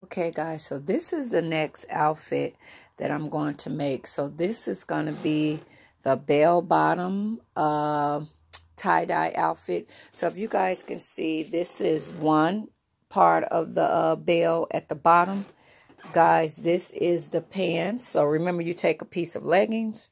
Okay, guys, so this is the next outfit that I'm going to make. So this is going to be the bell bottom tie-dye outfit. So if you guys can see, this is one part of the bell at the bottom. Guys, this is the pants. So remember, you take a piece of leggings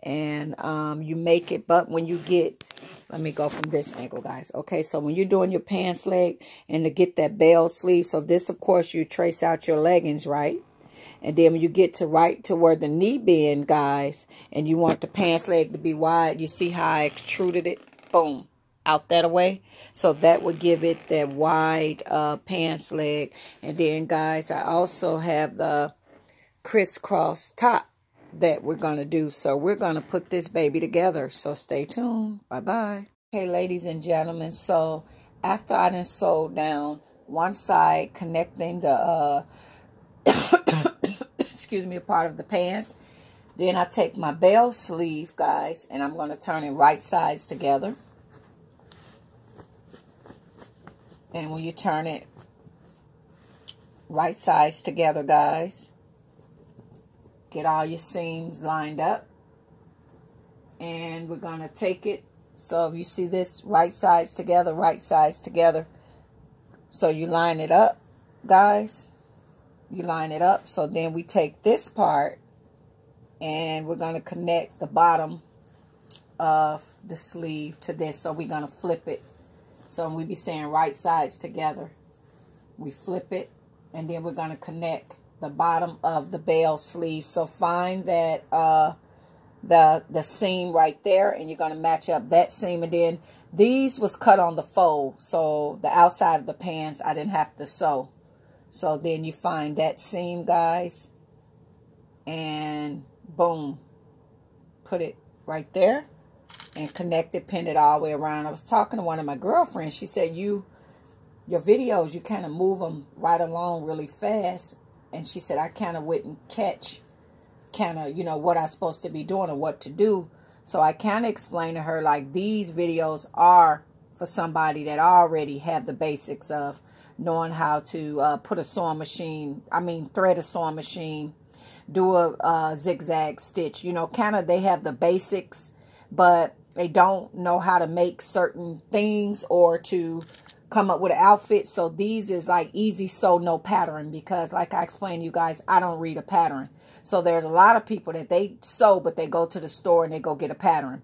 and you make it, but when you get, let me go from this angle, guys. Okay, so when you're doing your pants leg and to get that bell sleeve, so this, of course, you trace out your leggings, right? And then when you get to right to where the knee bend, guys, and you want the pants leg to be wide, you see how I extruded it? Boom, out that way. So that would give it that wide pants leg. And then, guys, I also have the crisscross top that we're going to do. So we're going to put this baby together. So stay tuned. Bye-bye. Okay, ladies and gentlemen. So after I done sewed down one side, connecting the, excuse me, a part of the pants, then I take my bell sleeve, guys, and I'm going to turn it right sides together. And when you turn it right sides together, guys, get all your seams lined up. And we're going to take it. So if you see this, right sides together, right sides together. So you line it up, guys. You line it up. So then we take this part and we're going to connect the bottom of the sleeve to this. So we're going to flip it. So we be saying right sides together. We flip it. And then we're going to connect the bottom of the bell sleeve. So find that the seam right there, and you're going to match up that seam. And then these was cut on the fold, so the outside of the pants I didn't have to sew. So then you find that seam, guys, and boom, put it right there and connect it, pin it all the way around. I was talking to one of my girlfriends. She said your videos, you kind of move them right along really fast. And she said, I kind of wouldn't catch you know, what I'm supposed to be doing or what to do. So I kind of explained to her, like, these videos are for somebody that already have the basics of knowing how to put a sewing machine, thread a sewing machine, do a zigzag stitch. You know, kind of they have the basics, but they don't know how to make certain things or to come up with an outfit. So these is like easy sew, no pattern, because like I explained to you guys, I don't read a pattern. So there's a lot of people that they sew, but they go to the store and they go get a pattern.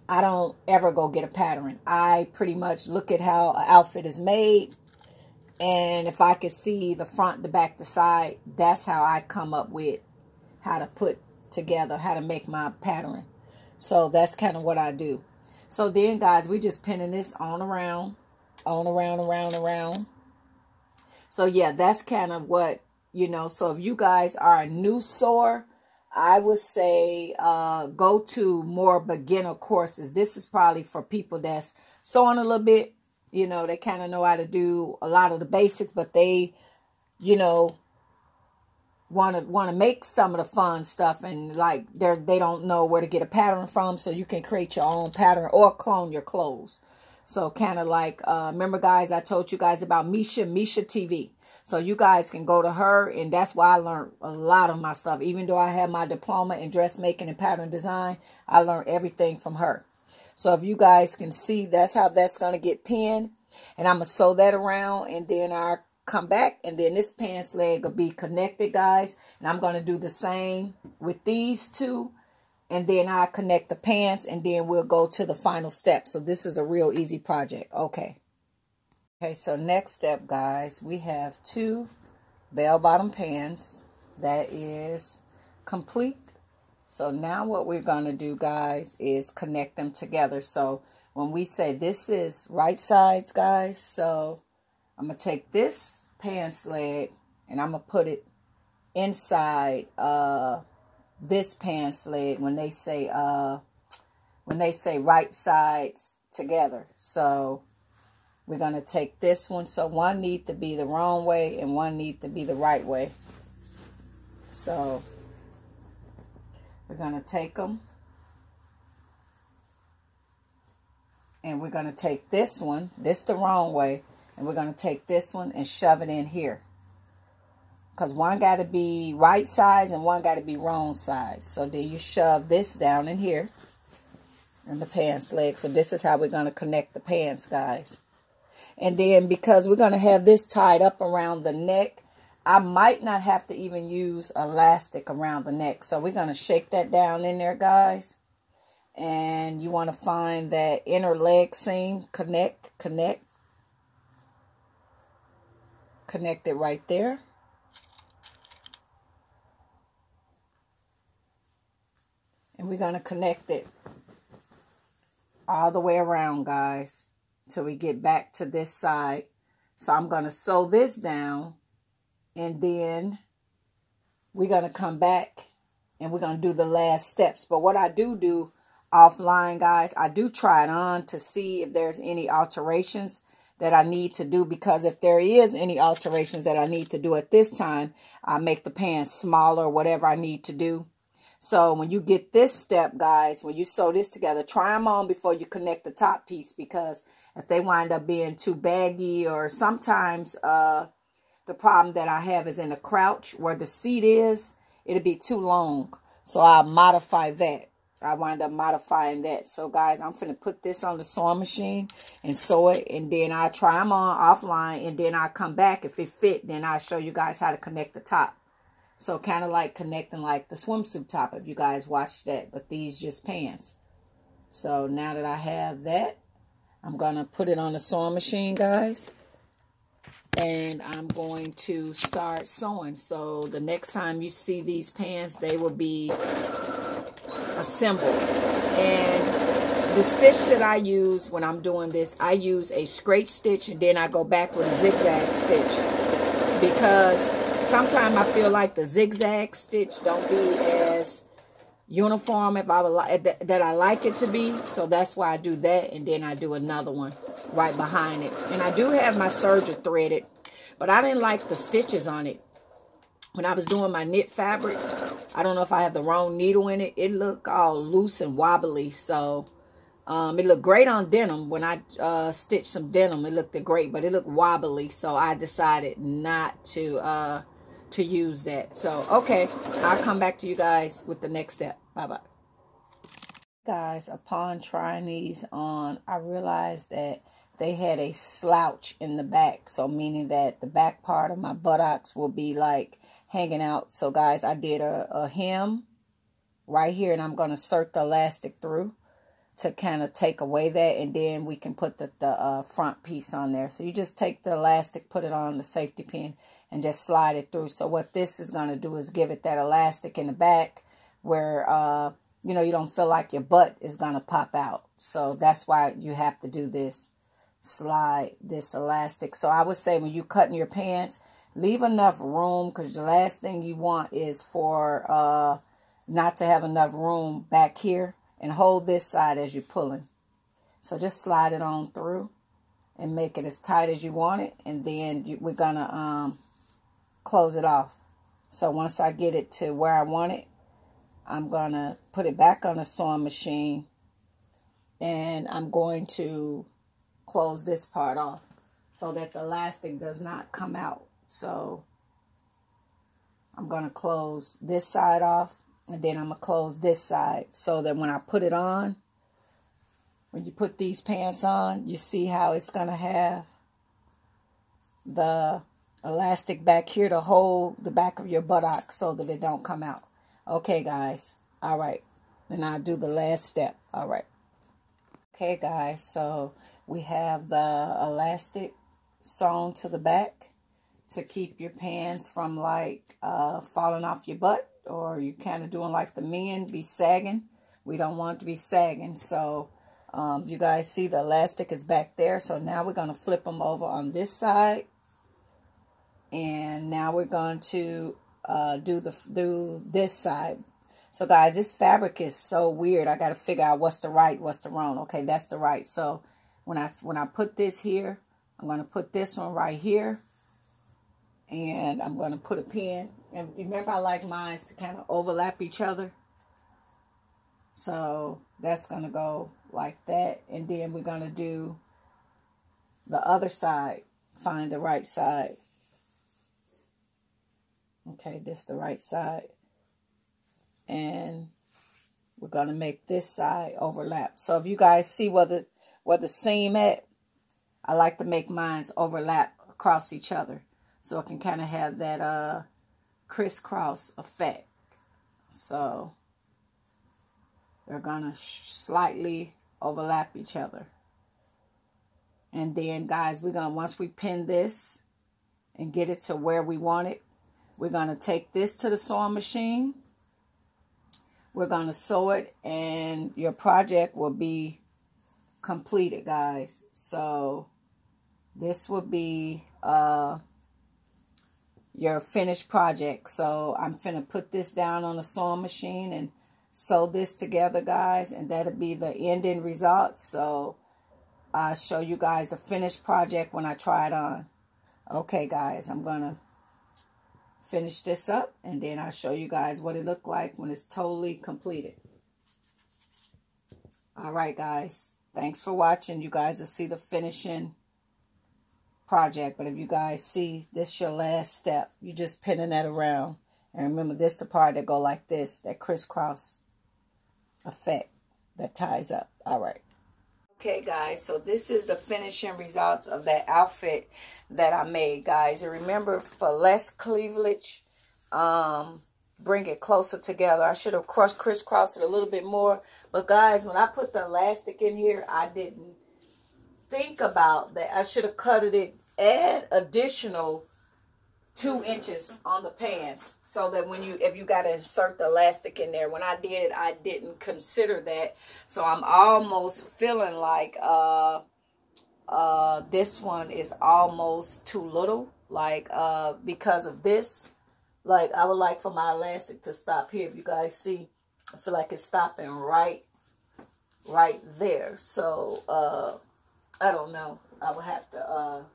I don't ever go get a pattern. I pretty much look at how an outfit is made, and if I could see the front, the back, the side, that's how I come up with how to put together, how to make my pattern. So that's kind of what I do. So then, guys, we just pinning this on around. Around. So yeah, that's kind of what, you know. So if you guys are a new sewer, I would say go to more beginner courses. This is probably for people that's sewing a little bit, you know, they kind of know how to do a lot of the basics, but they, you know, want to make some of the fun stuff, and like they don't know where to get a pattern from. So you can create your own pattern or clone your clothes. So kind of like, remember, guys, I told you guys about Misha TV. So you guys can go to her, and that's why I learned a lot of my stuff. Even though I have my diploma in dressmaking and pattern design, I learned everything from her. So if you guys can see, that's how that's going to get pinned. And I'm going to sew that around, and then I'll come back, and then this pants leg will be connected, guys. And I'm going to do the same with these two. And then I connect the pants, and then we'll go to the final step. So this is a real easy project. Okay. Okay, so next step, guys, we have 2 bell-bottom pants. That is complete. So now what we're going to do, guys, is connect them together. So when we say this is right sides, guys, so I'm going to take this pants leg, and I'm going to put it inside this pants leg when they say right sides together. So we're going to take this one. So one needs to be the wrong way and one needs to be the right way. So we're going to take them, and we're going to take this one, this the wrong way, and we're going to take this one and shove it in here. because one got to be right size and one got to be wrong size. So then you shove this down in here in the pants leg. So this is how we're going to connect the pants, guys. And then because we're going to have this tied up around the neck, I might not have to even use elastic around the neck. So we're going to shake that down in there, guys. And you want to find that inner leg seam, connect it right there. And we're going to connect it all the way around, guys, till we get back to this side. So I'm going to sew this down, and then we're going to come back and we're going to do the last steps. But what I do offline, guys, I do try it on to see if there's any alterations that I need to do, because if there is any alterations that I need to do at this time, I make the pants smaller, whatever I need to do. So when you get this step, guys, when you sew this together, try them on before you connect the top piece, because if they wind up being too baggy, or sometimes the problem that I have is in the crouch where the seat is, it'll be too long. So I'll modify that. I wind up modifying that. So guys, I'm finna put this on the sewing machine and sew it, and then I'll try them on offline, and then I'll come back. If it fit, then I'll show you guys how to connect the top. So kind of like connecting like the swimsuit top, if you guys watched that, but these just pants. So now that I have that, I'm gonna put it on the sewing machine, guys, and I'm going to start sewing. So the next time you see these pants, they will be assembled. And the stitch that I use when I'm doing this, I use a straight stitch, and then I go back with a zigzag stitch, because sometimes I feel like the zigzag stitch don't be as uniform if I would like that I like it to be. So that's why I do that, and then I do another one right behind it. And I do have my serger threaded, but I didn't like the stitches on it. When I was doing my knit fabric, I don't know if I have the wrong needle in it. It looked all loose and wobbly. So it looked great on denim. When I stitched some denim, it looked great, but it looked wobbly. So I decided not to use that. So, okay, I'll come back to you guys with the next step. Bye-bye. Guys, upon trying these on, I realized that they had a slouch in the back. So meaning that the back part of my buttocks will be like hanging out. So guys, I did a hem right here, and I'm going to insert the elastic through to kind of take away that, and then we can put the front piece on there. So you just take the elastic, put it on the safety pin, and just slide it through. So what this is going to do is give it that elastic in the back where, you know, you don't feel like your butt is going to pop out. So that's why you have to do this, slide this elastic. So I would say when you cutting your pants, leave enough room, because the last thing you want is for not to have enough room back here, and hold this side as you're pulling. So just slide it on through and make it as tight as you want it, and then we're going to close it off. So once I get it to where I want it, I'm going to put it back on the sewing machine, and I'm going to close this part off so that the elastic does not come out. So I'm going to close this side off, and then I'm going to close this side, so that when I put it on, when you put these pants on, you see how it's going to have the elastic back here to hold the back of your buttock so that it don't come out. Okay, guys. All right. Then I'll do the last step. All right. Okay, guys. So we have the elastic sewn to the back to keep your pants from like falling off your butt, or you kind of doing like the men, be sagging. We don't want it to be sagging. So you guys see the elastic is back there. So now we're going to flip them over on this side. And now we're going to do this side. So guys, this fabric is so weird. I got to figure out what's the right, what's the wrong. Okay, that's the right. So when I put this here, I'm going to put this one right here. And I'm going to put a pin. And remember, I like mine to kind of overlap each other. So that's going to go like that. And then we're going to do the other side. Find the right side. Okay, this is the right side. And we're going to make this side overlap. So if you guys see where the seam at, I like to make mine overlap across each other. So it can kind of have that crisscross effect. So they're going to slightly overlap each other. And then, guys, once we pin this and get it to where we want it, we're going to take this to the sewing machine. We're going to sew it, and your project will be completed, guys. So this will be your finished project. So I'm finna put this down on the sewing machine and sew this together, guys, and that'll be the ending results. So I'll show you guys the finished project when I try it on. Okay, guys, I'm gonna finish this up, and then I'll show you guys what it looked like when it's totally completed. All right, guys, thanks for watching. You guys will see the finishing project, but if you guys see, this is your last step. You just pinning that around, and remember, this is the part that go like this, that crisscross effect that ties up. All right. Okay, guys, so this is the finishing results of that outfit that I made, guys. And remember, for less cleavage, bring it closer together. I should have crisscrossed it a little bit more. But, guys, when I put the elastic in here, I didn't think about that. I should have cutted it, add additional 2 inches on the pants, so that if you got to insert the elastic in there. When I did it, I didn't consider that. So I'm almost feeling like this one is almost too little, like because of this. Like, I would like for my elastic to stop here. If you guys see, I feel like it's stopping right there. So I don't know, I would have to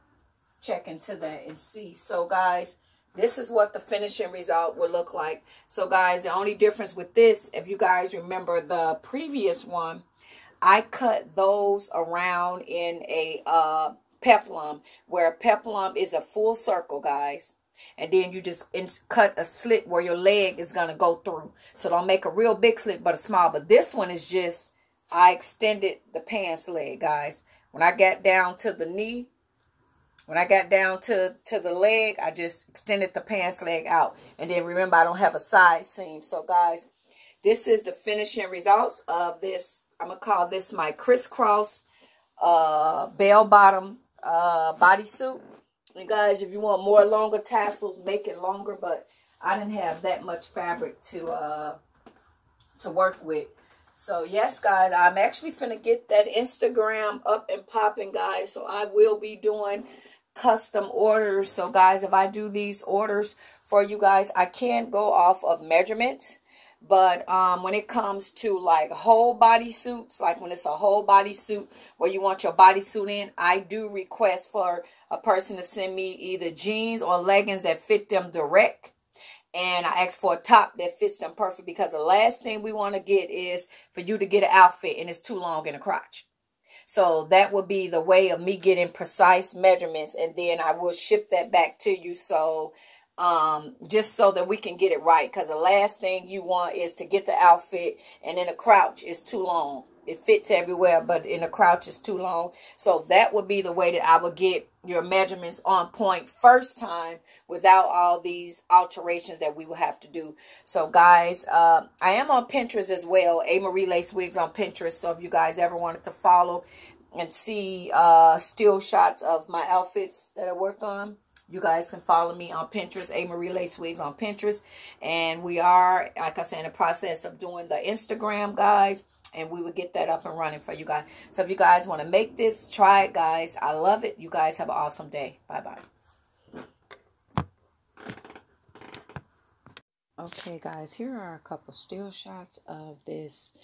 check into that and see. So, guys, this is what the finishing result will look like. So, guys, the only difference with this, if you guys remember the previous one, I cut those around in a peplum, where peplum is a full circle, guys. And then you just cut a slit where your leg is going to go through. So don't make a real big slit, but a small. But this one is just, I extended the pants leg, guys. When I got down to the knee, when I got down to the leg, I just extended the pants leg out. And then remember, I don't have a side seam. So, guys, this is the finishing results of this. I'm going to call this my crisscross bell-bottom bodysuit. And, guys, if you want more longer tassels, make it longer. But I didn't have that much fabric to work with. So, yes, guys, I'm actually finna get that Instagram up and popping, guys. So, I will be doing custom orders. So, guys, if I do these orders for you guys, I can go off of measurements. But when it comes to, like, whole body suits, like when it's a whole body suit where you want your bodysuit in, I do request for a person to send me either jeans or leggings that fit them direct. And I ask for a top that fits them perfect, because the last thing we want to get is for you to get an outfit and it's too long in the crotch. So that would be the way of me getting precise measurements, and then I will ship that back to you. So just so that we can get it right, because the last thing you want is to get the outfit and in a crouch is too long. It fits everywhere, but in a crouch is too long. So that would be the way that I would get your measurements on point first time, without all these alterations that we will have to do. So, guys, I am on Pinterest as well. A. Marie Lace Wigs on Pinterest. So if you guys ever wanted to follow and see still shots of my outfits that I work on, you guys can follow me on Pinterest, A. Marie Lace Wigs on Pinterest. And we are, like I said, in the process of doing the Instagram, guys. And we will get that up and running for you guys. So if you guys want to make this, try it, guys. I love it. You guys have an awesome day. Bye-bye. Okay, guys, here are a couple still shots of this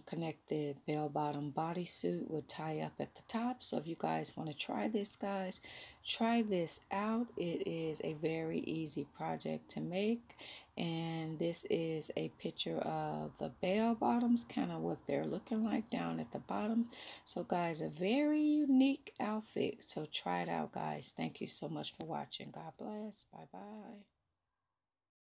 connected bell-bottom bodysuit with tie-up at the top. So if you guys want to try this, guys, try this out. It is a very easy project to make. And this is a picture of the bell-bottoms, kind of what they're looking like down at the bottom. So, guys, a very unique outfit. So try it out, guys. Thank you so much for watching. God bless. Bye-bye.